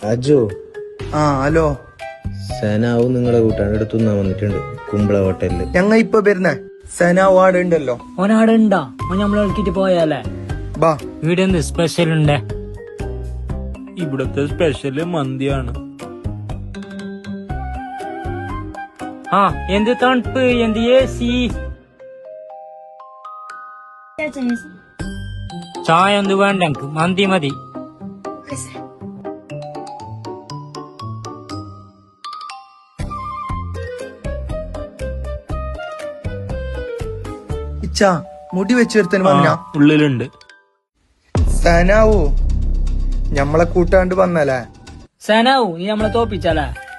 Aju. Hello. സനാവും നിങ്ങളെ കൂട്ടാണ്ട് എടുത്തുന്നാ വന്നിട്ടുണ്ട് കുമ്പള ഹോട്ടലില്. ഞങ്ങ ഇപ്പൊ വരുന്നേ. സനാവ് ആടെ ഉണ്ടല്ലോ. ഓനാടെ ഉണ്ടാ? ഓൻ നമ്മളെ വിളിക്കിട്ട് പോയാലേ? ബാ. ഇവിടെ എന്ത് സ്പെഷ്യൽ ഉണ്ട്? ഇവിടത്തെ സ്പെഷ്യല് മന്തിയാണ്. എന്ത് തണുപ്പ്, എന്ത് AC. ചായ ഒന്നും വേണ്ട, എനിക്ക് മന്തി മതി. ഇച്ചാ മുടി വെച്ചെടുത്തന് വന്ന ഉള്ളിലുണ്ട്. സനാവു ഞമ്മളെ കൂട്ടാണ്ട് വന്നല്ലേ? സനാവു നീ നമ്മളെ തോപ്പിച്ചാലേ?